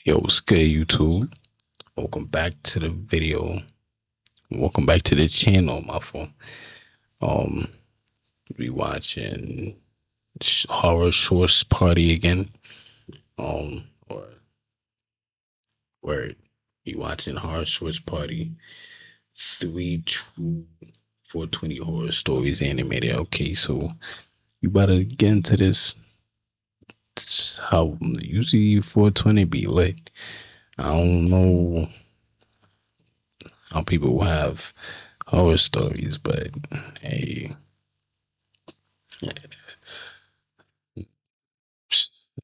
Yo, what's good, YouTube? Welcome back to the video. Welcome back to the channel, my phone. Um, we watching horror shorts party again. Or where we watching horror shorts party. 3 true 420 horror stories animated. Okay, so you better get into this. It's how usually 420 be like. I don't know how people have horror stories, but hey,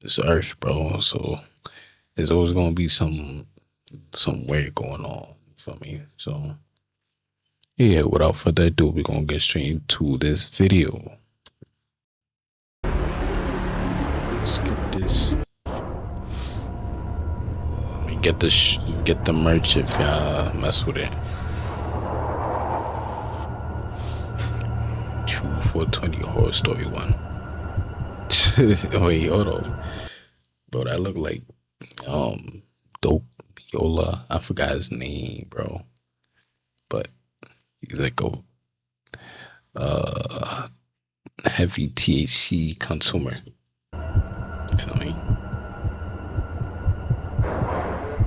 it's Earth, bro. So there's always gonna be some weird going on for me. So yeah, without further ado, we're gonna get straight into this video. Skip this. Get get the merch if y'all mess with it. 420 horror story 1. Wait, hold on. Bro, that look like Dope Yola. I forgot his name, bro. But he's like a heavy THC consumer. You feel me?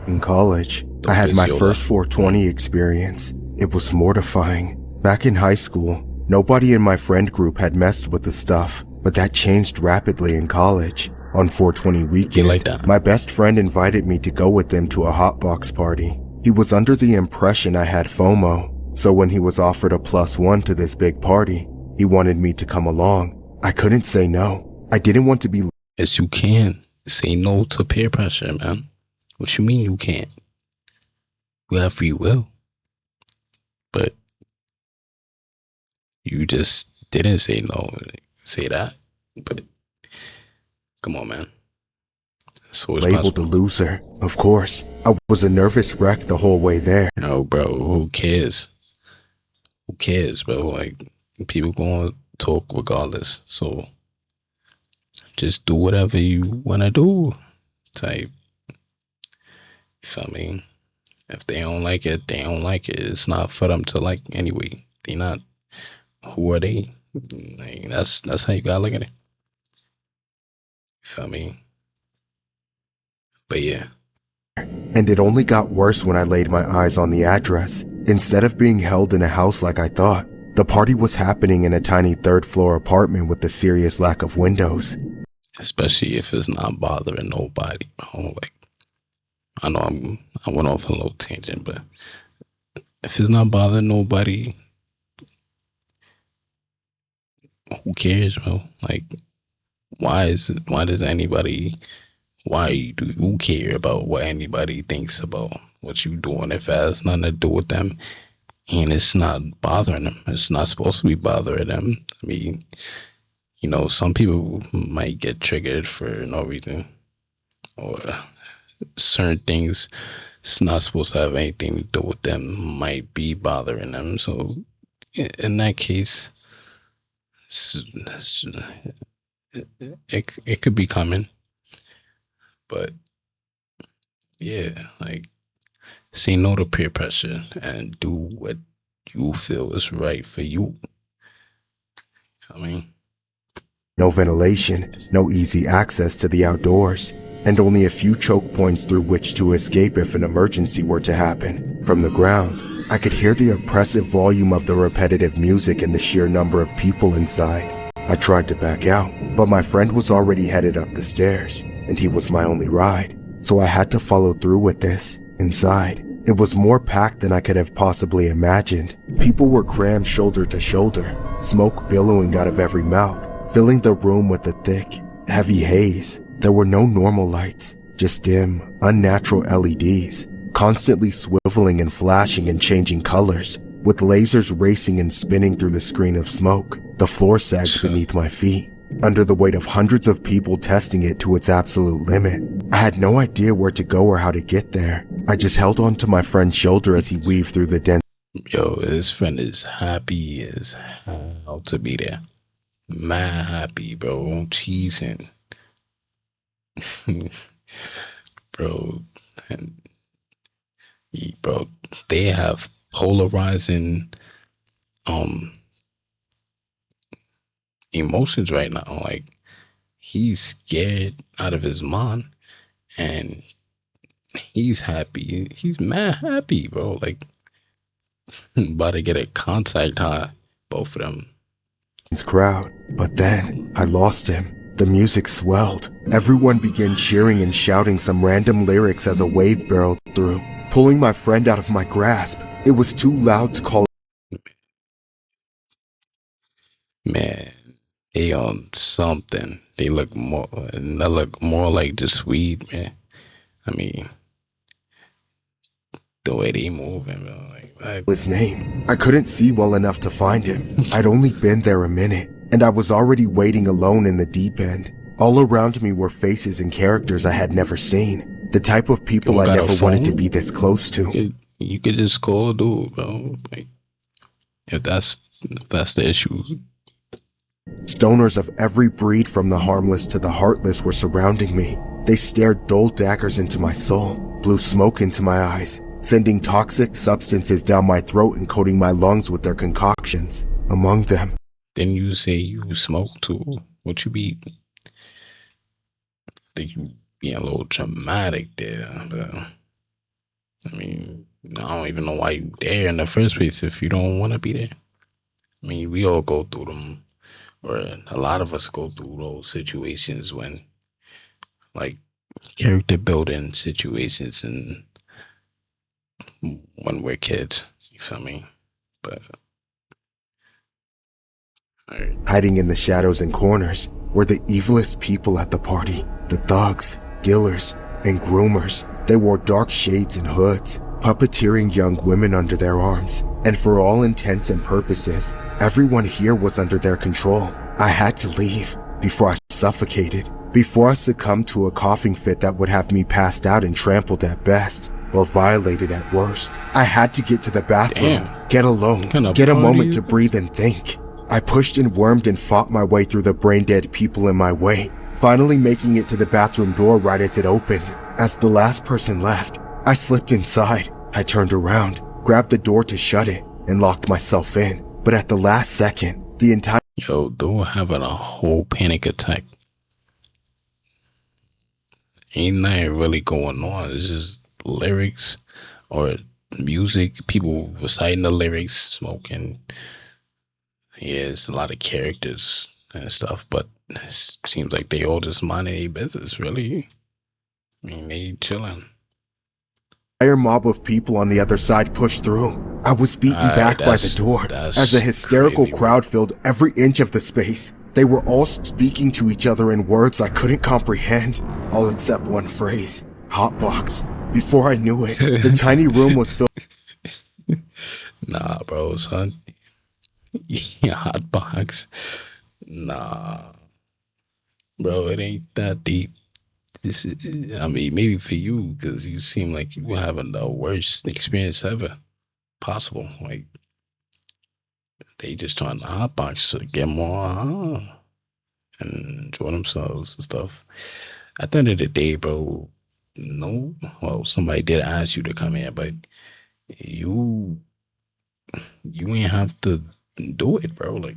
In college, I had my first 420 experience. It was mortifying. Back in high school, nobody in my friend group had messed with the stuff, but that changed rapidly in college. On 420 weekend, my best friend invited me to go with them to a hotbox party. He was under the impression I had FOMO, so when he was offered a +1 to this big party, he wanted me to come along. I couldn't say no. I didn't want to be— Yes, you can. Say no to peer pressure, man. What you mean you can't? You have free will. But you just didn't say no. Say that. But come on, man. So it's labeled a loser. Of course, I was a nervous wreck the whole way there. No, bro, who cares? Who cares, bro? Like, people gonna talk regardless. So just do whatever you wanna do. Type. You feel me? If they don't like it, they don't like it. It's not for them to like anyway. They not. Who are they? Like, that's how you gotta look at it. You feel me? But yeah. And it only got worse when I laid my eyes on the address. Instead of being held in a house like I thought, the party was happening in a tiny third-floor apartment with a serious lack of windows. Especially if it's not bothering nobody. Like, I know I went off a little tangent, but if it's not bothering nobody, who cares, bro? Like, why does anybody, why do you care about what anybody thinks about what you doing if it has nothing to do with them and it's not bothering them? It's not supposed to be bothering them. I mean, you know, some people might get triggered for no reason, or certain things it's not supposed to have anything to do with them might be bothering them. So in that case, it could be coming. But yeah, like, say no to peer pressure and do what you feel is right for you. I mean, no ventilation, no easy access to the outdoors, and only a few choke points through which to escape if an emergency were to happen. From the ground, I could hear the oppressive volume of the repetitive music and the sheer number of people inside. I tried to back out, but my friend was already headed up the stairs, and he was my only ride, so I had to follow through with this. Inside, it was more packed than I could have possibly imagined. People were crammed shoulder to shoulder, smoke billowing out of every mouth, filling the room with a thick, heavy haze. There were no normal lights, just dim, unnatural LEDs, constantly swiveling and flashing and changing colors, with lasers racing and spinning through the screen of smoke. The floor sagged beneath my feet, under the weight of hundreds of people testing it to its absolute limit. I had no idea where to go or how to get there. I just held on to my friend's shoulder as he weaved through the dense— Yo, his friend is happy as hell to be there. Mad happy, bro. Cheesing. Bro, And bro, they have polarizing um emotions right now. Like he's scared out of his mind, and he's happy. He's mad happy, bro. Like about to get a contact high, both of them. crowd. But then I lost him. The music swelled. Everyone began cheering and shouting some random lyrics as a wave barreled through, pulling my friend out of my grasp. It was too loud to call. Man, they on something. They look more like just weed, man. I mean, the way they moving, bro. Like, His name. I couldn't see well enough to find him. I'd only been there a minute, and I was already waiting alone in the deep end. All around me were faces and characters I had never seen. The type of people you I got a never wanted to phone? be this close to. You could just call dude, bro. Like, if that's the issue. Stoners of every breed from the harmless to the heartless were surrounding me. They stared dull daggers into my soul, blew smoke into my eyes, sending toxic substances down my throat and coating my lungs with their concoctions. Among them, Then you say you smoke too. What you be? Think you being a little dramatic there, but I mean, I don't even know why you there in the first place if you don't want to be there. I mean, we all go through them, or a lot of us go through those situations when, like, character building situations, and when we're kids. You feel me? But all right. hiding in the shadows and corners, were the evilest people at the party. The thugs, dealers, and groomers. They wore dark shades and hoods, puppeteering young women under their arms. And for all intents and purposes, everyone here was under their control. I had to leave before I suffocated, before I succumbed to a coughing fit that would have me passed out and trampled at best, or violated at worst. I had to get to the bathroom, Damn. get alone, What kind of get a party moment is to this? breathe and think. I pushed and wormed and fought my way through the brain-dead people in my way, finally making it to the bathroom door right as it opened. As the last person left, I slipped inside. I turned around, grabbed the door to shut it, and locked myself in. But at the last second, the entire Yo, dude having a whole panic attack. Ain't nothing really going on. It's just lyrics or music, people reciting the lyrics, smoking. Yeah, it's a lot of characters and stuff, but it seems like they all just minding their business, really. I mean, they chilling. mob of people on the other side pushed through. I was beaten Alright, back by the door that's as a hysterical crazy, crowd filled every inch of the space. They were all speaking to each other in words I couldn't comprehend, all except one phrase, hotbox. Before I knew it, the tiny room was filled Nah, bro, son. Yeah, hot box. Nah, bro, it ain't that deep. This is, I mean, maybe for you, because you seem like you were having the worst experience ever possible. Like, they just trying to hotbox to get more and enjoy themselves and stuff. At the end of the day, bro, no, well, somebody did ask you to come here, but you you ain't have to do it, bro. Like,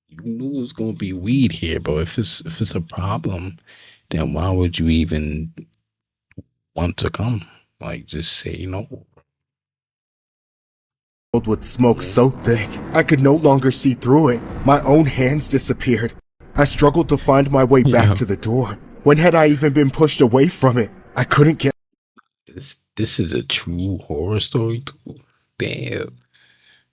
you knew it was gonna be weed here, bro. If it's a problem, then why would you even want to come? Like, just say no. with smoke so thick I could no longer see through it. My own hands disappeared. I struggled to find my way back Yeah. to the door. When had I even been pushed away from it? I couldn't get This is a true horror story too. Damn.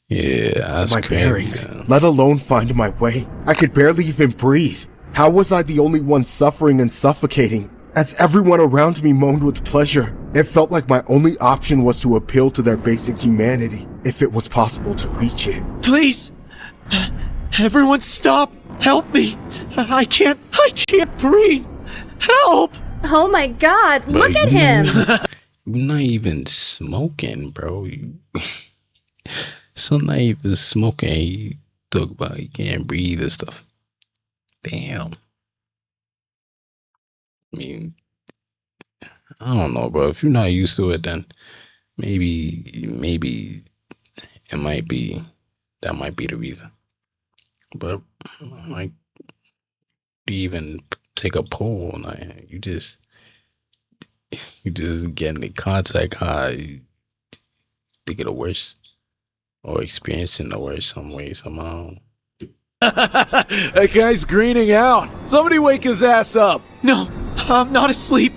Yeah, that's my crazy, bearings, man. let alone find my way. I could barely even breathe. How was I the only one suffering and suffocating? As everyone around me moaned with pleasure, it felt like my only option was to appeal to their basic humanity, if it was possible to reach it. Please! Everyone stop! Help me! I can't breathe! Help! Oh my god, Bro, look at him! You're not even smoking, bro. Some not even smoking. You talk about you can't breathe and stuff. Damn. I mean, I don't know, bro. If you're not used to it, then maybe it might be that might be the reason. But like, you even take a poll, like you just getting in contact high, you think of the worst or experiencing the worst some way somehow. That guy's greening out. Somebody wake his ass up. No, I'm not asleep.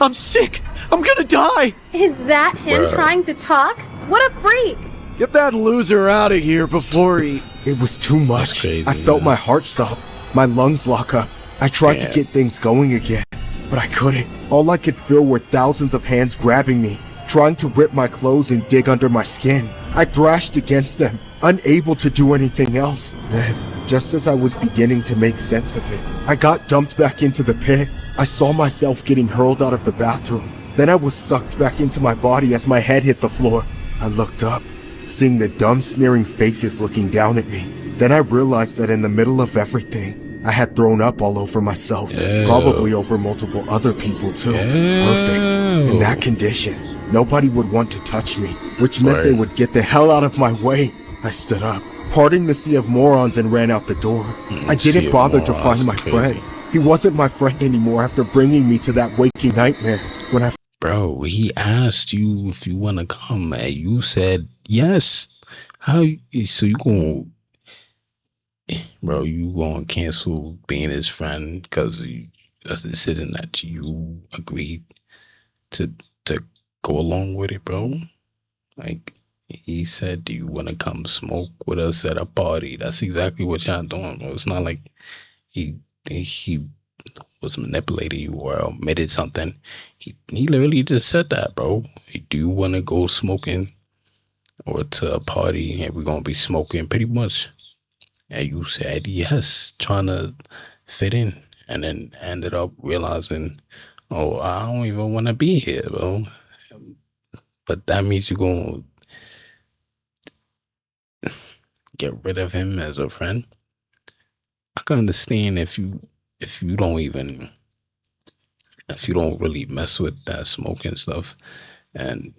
I'm sick. I'm gonna die. Is that him Bruh. trying to talk? What a freak! Get that loser out of here before he... It was too much. crazy, I felt man. my heart stop, my lungs lock up. I tried to Yeah. get things going again, but I couldn't. All I could feel were thousands of hands grabbing me, trying to rip my clothes and dig under my skin. I thrashed against them, unable to do anything else. Then, just as I was beginning to make sense of it, I got dumped back into the pit. I saw myself getting hurled out of the bathroom. Then I was sucked back into my body as my head hit the floor. I looked up, seeing the dumb, sneering faces looking down at me. Then I realized that in the middle of everything, I had thrown up all over myself, Ew. probably over multiple other people too. Perfect. In that condition, nobody would want to touch me, which meant they Right. would get the hell out of my way. I stood up, parting the sea of morons, and ran out the door. I sea didn't of bother to morons, find my crazy. friend. He wasn't my friend anymore after bringing me to that waking nightmare. When I Bro, he asked you if you want to come, and you said yes. So you going, bro? You going to cancel being his friend because that's a decision that you agreed to go along with it, bro? Like he said, do you want to come smoke with us at a party? That's exactly what y'all doing, bro. It's not like he was manipulating you or omitted something. He literally just said that, bro. Do you want to go smoking or to a party and we're gonna be smoking pretty much? And you said yes, trying to fit in, and then ended up realizing, oh, I don't even want to be here, bro. But that means you're gonna get rid of him as a friend. I can understand if you don't even if you don't really mess with that smoking stuff, and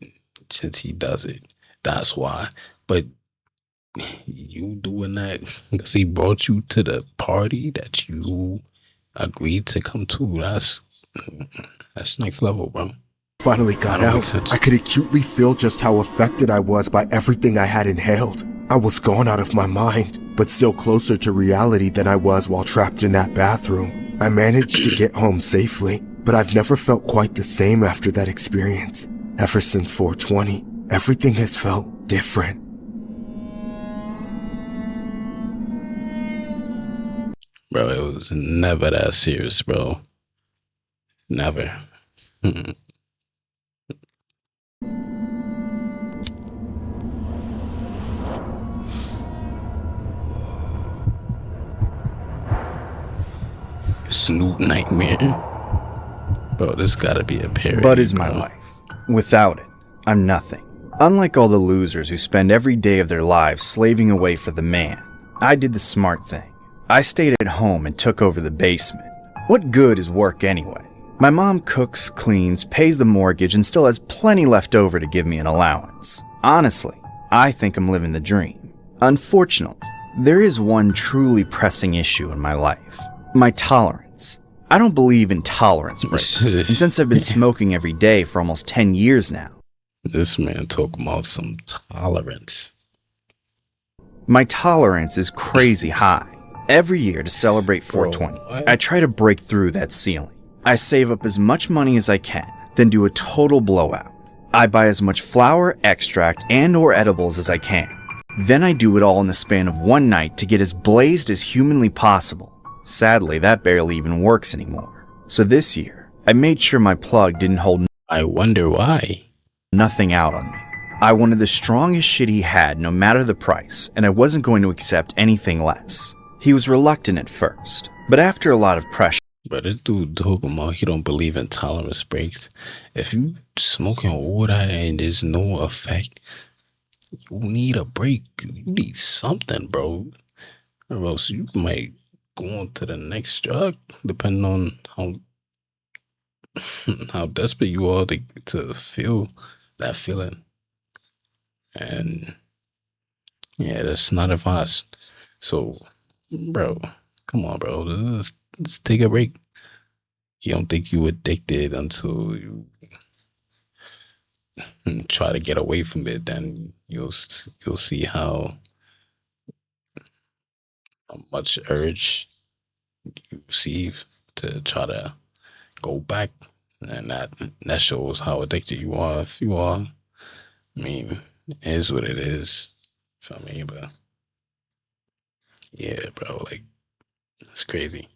since he does it, that's why. But you doing that because he brought you to the party that you agreed to come to, that's next level, bro. finally got That don't make out, sense. I could acutely feel just how affected I was by everything I had inhaled. I was gone out of my mind, but still closer to reality than I was while trapped in that bathroom. I managed to get home safely, but I've never felt quite the same after that experience. Ever since 420, everything has felt different. Bro, it was never that serious, bro. Never. Snoop nightmare. Bro, this gotta be a parody. Bud is my bro. life. Without it, I'm nothing. Unlike all the losers who spend every day of their lives slaving away for the man, I did the smart thing. I stayed at home and took over the basement. What good is work anyway? My mom cooks, cleans, pays the mortgage, and still has plenty left over to give me an allowance. Honestly, I think I'm living the dream. Unfortunately, there is one truly pressing issue in my life. My tolerance. I don't believe in tolerance breaks. And since I've been smoking every day for almost 10 years now, This man talking about some tolerance. my tolerance is crazy high. Every year to celebrate Bro, 420, what? I try to break through that ceiling. I save up as much money as I can, then do a total blowout. I buy as much flower, extract, and or edibles as I can. Then I do it all in the span of one night to get as blazed as humanly possible. Sadly, that barely even works anymore. So this year, I made sure my plug didn't hold I wonder why. nothing out on me. I wanted the strongest shit he had no matter the price, and I wasn't going to accept anything less. He was reluctant at first, but after a lot of pressure, But this dude talking about he don't believe in tolerance breaks. If you smoking all that and there's no effect, you need a break. You need something, bro. Or else you might go on to the next drug, depending on how how desperate you are to feel that feeling. And yeah, that's not advised. So, bro, come on, bro. Just take a break. You don't think you addicted until you try to get away from it. Then you'll see how much urge you receive to try to go back, and that shows how addicted you are. If you are, I mean, it is what it is. For me, but yeah, bro, like it's crazy.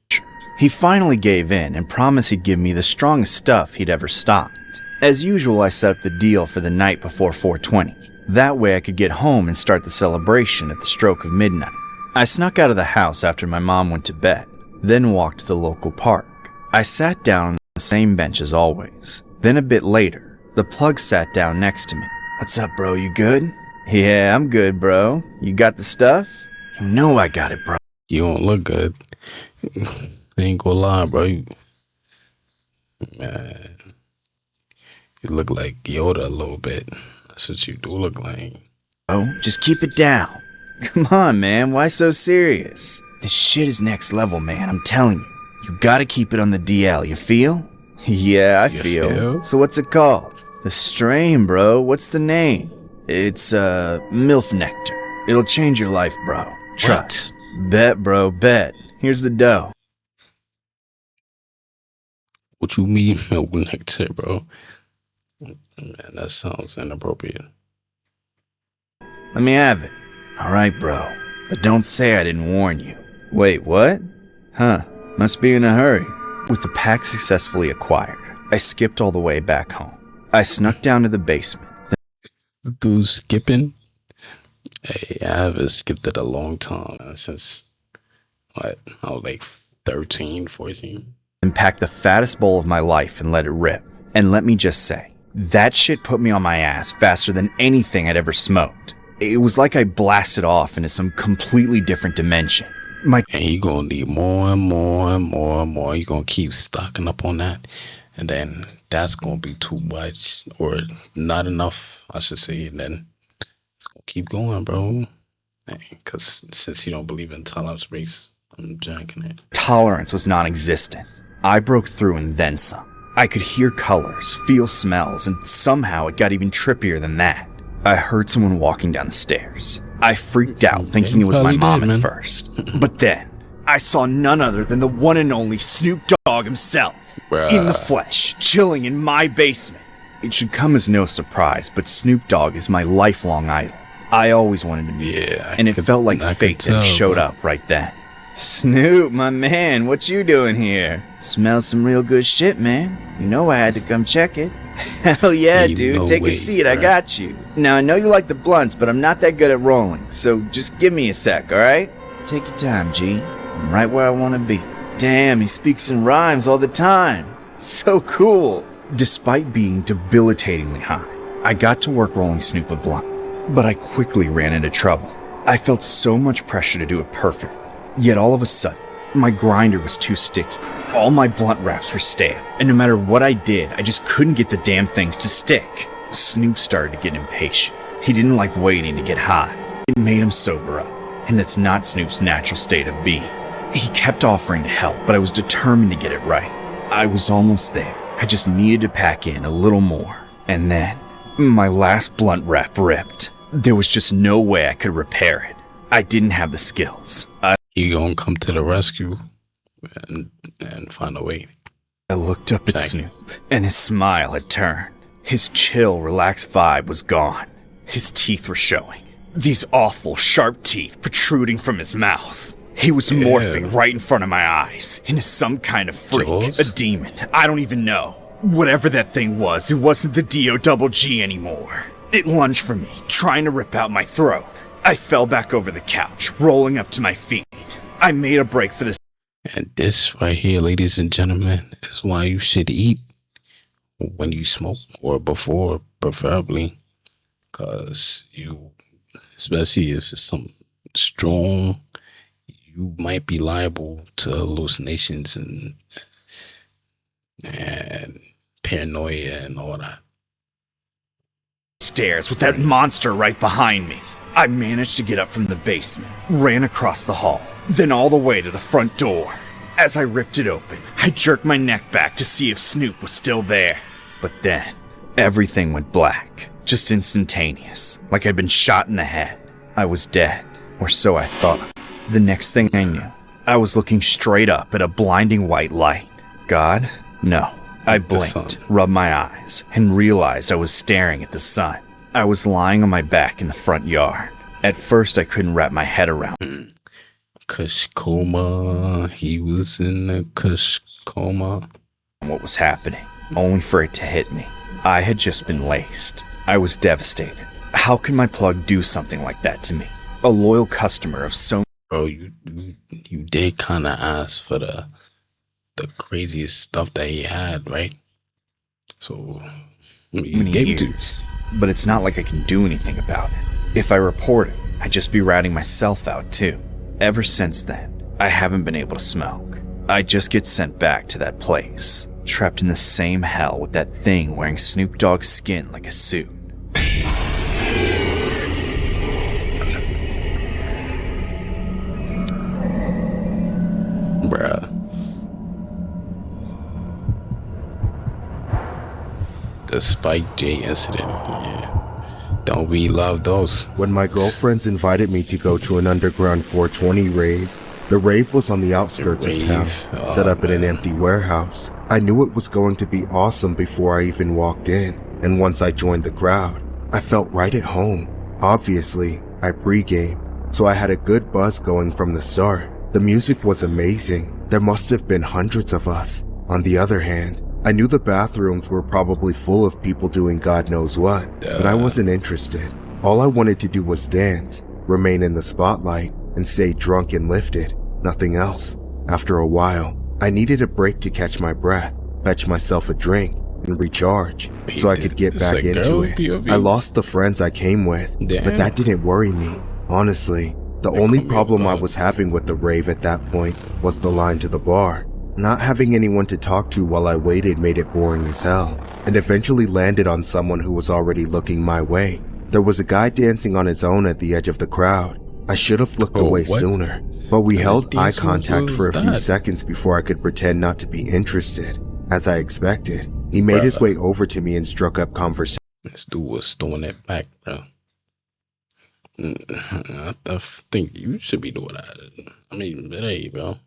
He finally gave in and promised he'd give me the strongest stuff he'd ever stocked. As usual, I set up the deal for the night before 420. That way I could get home and start the celebration at the stroke of midnight. I snuck out of the house after my mom went to bed, then walked to the local park. I sat down on the same bench as always. Then a bit later, the plug sat down next to me. "What's up, bro? You good?" "Yeah, I'm good, bro. You got the stuff?" "You know I got it, bro." You don't look good. I ain't gonna lie, bro. Man, you look like Yoda a little bit. That's what you do look like. "Oh, just keep it down." "Come on, man. Why so serious?" "This shit is next level, man. I'm telling you. You gotta keep it on the DL, you feel?" "Yeah, I You feel. feel? So what's it called?" "The strain, bro. What's the name?" "It's, MILF Nectar. It'll change your life, bro. Trust." "Bet, bro, bet. Here's the dough." What you mean, milk nectar, bro? Man, that sounds inappropriate. "Let me have it." "All right, bro. But don't say I didn't warn you." "Wait, what?" "Huh. Must be in a hurry." With the pack successfully acquired, I skipped all the way back home. I snuck down to the basement. Dude, skipping? Hey, I haven't skipped it a long time since what? I was like 13, 14. And packed the fattest bowl of my life and let it rip. And let me just say, that shit put me on my ass faster than anything I'd ever smoked. It was like I blasted off into some completely different dimension. And you gonna need more and more and more and more. You're gonna keep stocking up on that. And then that's gonna be too much or not enough, I should say. And then keep going, bro. Because since you don't believe in tolerance breaks, I'm drinking it. Tolerance was non-existent. I broke through and then some. I could hear colors, feel smells, and somehow it got even trippier than that. I heard someone walking down the stairs. I freaked out, thinking it was my mom at first. But then, I saw none other than the one and only Snoop Dogg himself. Bruh. In the flesh, chilling in my basement. It should come as no surprise, but Snoop Dogg is my lifelong idol. I always wanted to meet him, and it felt like fate that he showed up right then. "Snoop, my man, what you doing here? Smells some real good shit, man. You know I had to come check it." "Hell yeah, Ain't dude. no Take way, a seat. I bruh. got you." "Now, I know you like the blunts, but I'm not that good at rolling, so just give me a sec, alright? Take your time, G. I'm right where I want to be." Damn, he speaks in rhymes all the time. So cool. Despite being debilitatingly high, I got to work rolling Snoop a blunt, but I quickly ran into trouble. I felt so much pressure to do it perfectly, yet all of a sudden, my grinder was too sticky. All my blunt wraps were stale, and no matter what I did, I just couldn't get the damn things to stick. Snoop started to get impatient. He didn't like waiting to get high. It made him sober up, and that's not Snoop's natural state of being. He kept offering to help, but I was determined to get it right. I was almost there. I just needed to pack in a little more. And then, my last blunt wrap ripped. There was just no way I could repair it. I didn't have the skills. You gonna come to the rescue and find a way. I looked up at Snoop, and his smile had turned. His chill, relaxed vibe was gone. His teeth were showing. These awful, sharp teeth protruding from his mouth. He was morphing right in front of my eyes into some kind of freak, Jaws? a demon. I don't even know. Whatever that thing was, it wasn't the D-O-double-G anymore. It lunged for me, trying to rip out my throat. I fell back over the couch, rolling up to my feet. I made a break for this. And this right here, ladies and gentlemen, is why you should eat when you smoke, or before, preferably. Because you, especially if it's some strong, you might be liable to hallucinations and paranoia and all that. Stairs with that monster right behind me. I managed to get up from the basement, ran across the hall, then all the way to the front door. As I ripped it open, I jerked my neck back to see if Snoop was still there. But then, everything went black, just instantaneous, like I'd been shot in the head. I was dead, or so I thought. The next thing I knew, I was looking straight up at a blinding white light. God? No. I blinked, rubbed my eyes, and realized I was staring at the sun. I was lying on my back in the front yard. At first, I couldn't wrap my head around Kush coma. He was in a Kush coma. what was happening, only for it to hit me. I had just been laced. I was devastated. How could my plug do something like that to me? A loyal customer of so... Bro, you did kind of ask for the craziest stuff that he had, right? So, you many gave it to years, but it's not like I can do anything about it. If I report it, I'd just be ratting myself out too. Ever since then, I haven't been able to smoke. I just get sent back to that place, trapped in the same hell with that thing wearing Snoop Dogg's skin like a suit. Bruh. The Spike J incident, yeah. Don't we love those? When my girlfriends invited me to go to an underground 420 rave, the rave was on the outskirts of town, set up in an empty warehouse. I knew it was going to be awesome before I even walked in, and once I joined the crowd, I felt right at home. Obviously, I pre-gamed, so I had a good buzz going from the start. The music was amazing. There must have been hundreds of us. On the other hand, I knew the bathrooms were probably full of people doing God knows what, but I wasn't interested. All I wanted to do was dance, remain in the spotlight, and stay drunk and lifted, nothing else. After a while, I needed a break to catch my breath, fetch myself a drink, and recharge, so I could get back into it. I lost the friends I came with, but that didn't worry me. Honestly, the only problem I was having with the rave at that point was the line to the bar. Not having anyone to talk to while I waited made it boring as hell, and eventually landed on someone who was already looking my way. There was a guy dancing on his own at the edge of the crowd. I should have looked away sooner, but we held eye contact for a few seconds before I could pretend not to be interested. As I expected, he made his way over to me and struck up conversation. This dude was throwing it back, bro. I think you should be doing that. I mean, hey, bro.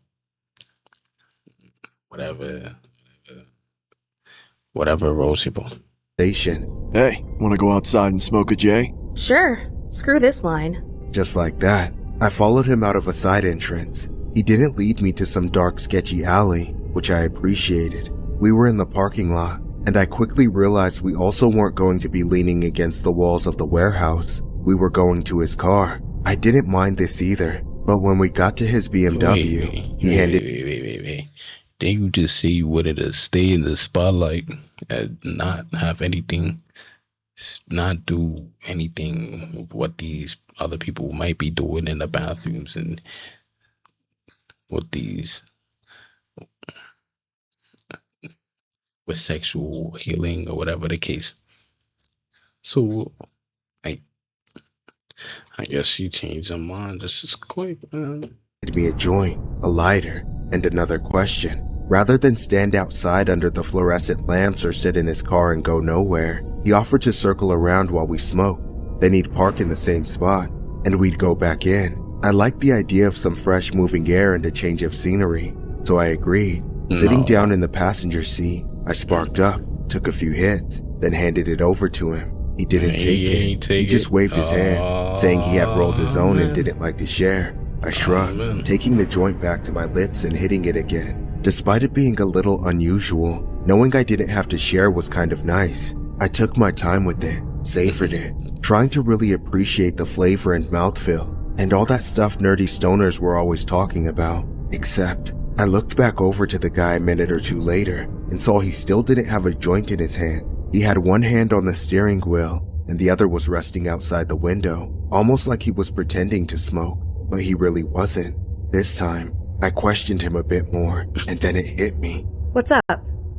Whatever rolls your boat. Hey, wanna go outside and smoke a J? Sure. Screw this line. Just like that, I followed him out of a side entrance. He didn't lead me to some dark, sketchy alley, which I appreciated. We were in the parking lot, and I quickly realized we also weren't going to be leaning against the walls of the warehouse. We were going to his car. I didn't mind this either, but when we got to his BMW, he handed... Wait. Didn't you just say you wanted to stay in the spotlight and not have anything, not do anything what these other people might be doing in the bathrooms and with these, with sexual healing or whatever the case. So, I guess she changed her mind just as quick, man. me a joint, a lighter, and another question. Rather than stand outside under the fluorescent lamps or sit in his car and go nowhere, he offered to circle around while we smoked. Then he'd park in the same spot, and we'd go back in. I liked the idea of some fresh moving air and a change of scenery, so I agreed. Sitting down in the passenger seat, I sparked up, took a few hits, then handed it over to him. He didn't take it. He just waved his hand, saying he had rolled his own and didn't like to share. I shrugged, taking the joint back to my lips and hitting it again. Despite it being a little unusual, knowing I didn't have to share was kind of nice. I took my time with it, savored it, trying to really appreciate the flavor and mouthfeel, and all that stuff nerdy stoners were always talking about. Except, I looked back over to the guy a minute or two later and saw he still didn't have a joint in his hand. He had one hand on the steering wheel and the other was resting outside the window, almost like he was pretending to smoke, but he really wasn't. This time, I questioned him a bit more, and then it hit me. What's up?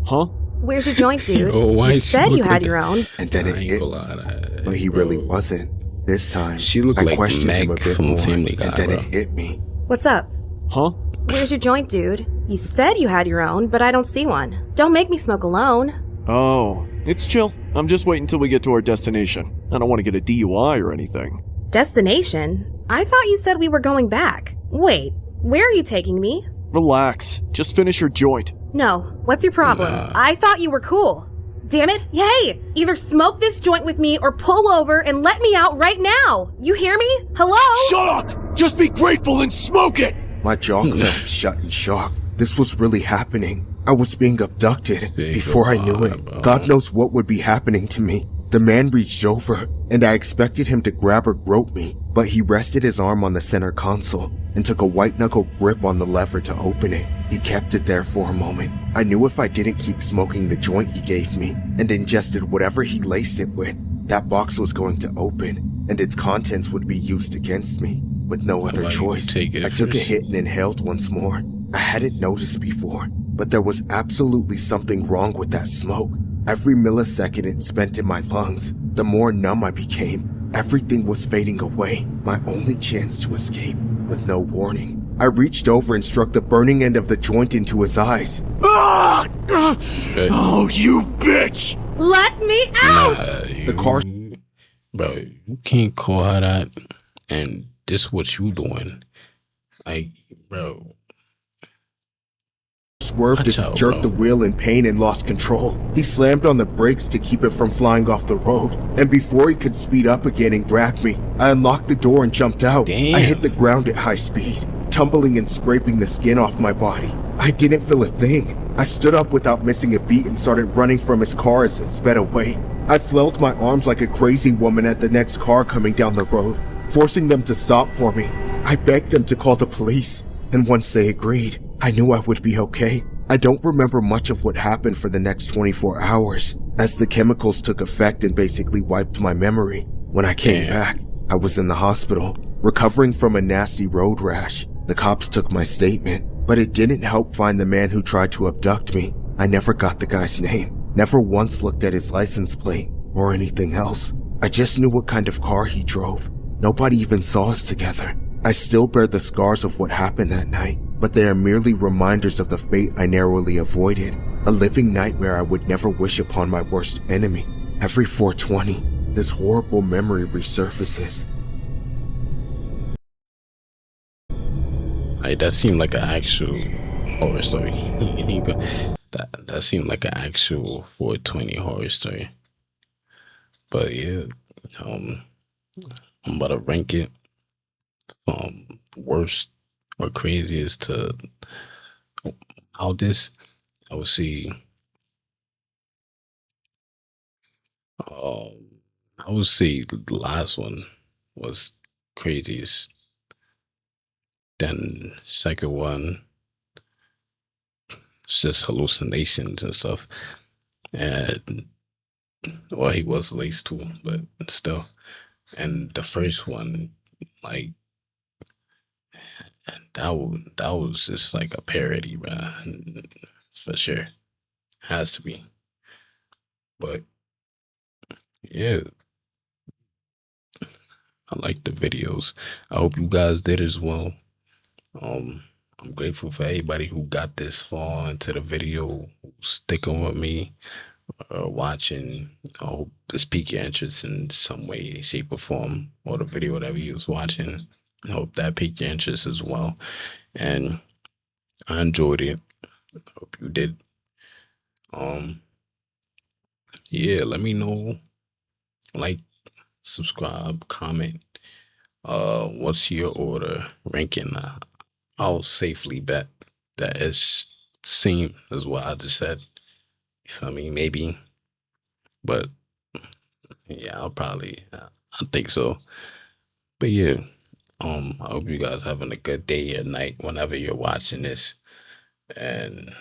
Huh? Where's your joint, dude? Yo, why You she said look you like had your that? own. And then I it ain't hit gonna me. lie to that, But he really bro. wasn't. This time, She looked I like questioned him a Meg bit from more, Family Guy, and then bro. it hit me. What's up? Huh? Where's your joint, dude? You said you had your own, but I don't see one. Don't make me smoke alone. Oh, it's chill. I'm just waiting till we get to our destination. I don't want to get a DUI or anything. Destination? I thought you said we were going back. Wait, where are you taking me? Relax. Just finish your joint. No, what's your problem? Nah. I thought you were cool. Damn it, hey! Either smoke this joint with me or pull over and let me out right now! You hear me? Hello? Shut up! Just be grateful and smoke it! My jaw clamped shut in shock. This was really happening. I was being abducted. Before I knew it, God knows what would be happening to me. The man reached over, and I expected him to grab or grope me, but he rested his arm on the center console and took a white-knuckle grip on the lever to open it. He kept it there for a moment. I knew if I didn't keep smoking the joint he gave me and ingested whatever he laced it with, that box was going to open, and its contents would be used against me. With no other Like, choice, take it I took a first. hit and inhaled once more. I hadn't noticed before, but there was absolutely something wrong with that smoke. Every millisecond it spent in my lungs, the more numb I became. Everything was fading away, my only chance to escape. With no warning, I reached over and struck the burning end of the joint into his eyes. Ah! Okay. Oh, you bitch! Let me out! The car Bro, you can't call her that, and this what you doing. Like, bro. swerved as Watch he out, jerked bro. the wheel in pain and lost control. He slammed on the brakes to keep it from flying off the road, and before he could speed up again and grab me, I unlocked the door and jumped out. Damn. I hit the ground at high speed, tumbling and scraping the skin off my body. I didn't feel a thing. I stood up without missing a beat and started running from his car as it sped away. I flailed my arms like a crazy woman at the next car coming down the road, forcing them to stop for me. I begged them to call the police, and once they agreed, I knew I would be okay. I don't remember much of what happened for the next 24 hours, as the chemicals took effect and basically wiped my memory. When I came back, I was in the hospital, recovering from a nasty road rash. The cops took my statement, but it didn't help find the man who tried to abduct me. I never got the guy's name, never once looked at his license plate or anything else. I just knew what kind of car he drove. Nobody even saw us together. I still bear the scars of what happened that night, but they are merely reminders of the fate I narrowly avoided, a living nightmare I would never wish upon my worst enemy. Every 420, this horrible memory resurfaces. Like, that seemed like an actual horror story. That seemed like an actual 420 horror story. But yeah, I'm about to rank it worst or craziest to how this. I would see I would say the last one was craziest. Then second one, it's just hallucinations and stuff. And well, he was laced too, but still. And the first one, like that was just like a parody, man, for sure. Has to be. But yeah, I like the videos. I hope you guys did as well. I'm grateful for everybody who got this far into the video, sticking with me, watching. I hope this piqued your interest in some way, shape, or form, or the video that you was watching. I hope that piqued your interest as well. And I enjoyed it. Hope you did. Yeah, let me know. Like, subscribe, comment. What's your order ranking? I'll safely bet that it's same as what I just said. You feel me? Maybe, but yeah, I think so. But yeah, I hope you guys having a good day or night whenever you're watching this, and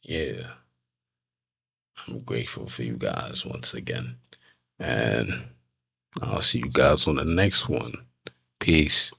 yeah, I'm grateful for you guys once again, and I'll see you guys on the next one. Peace.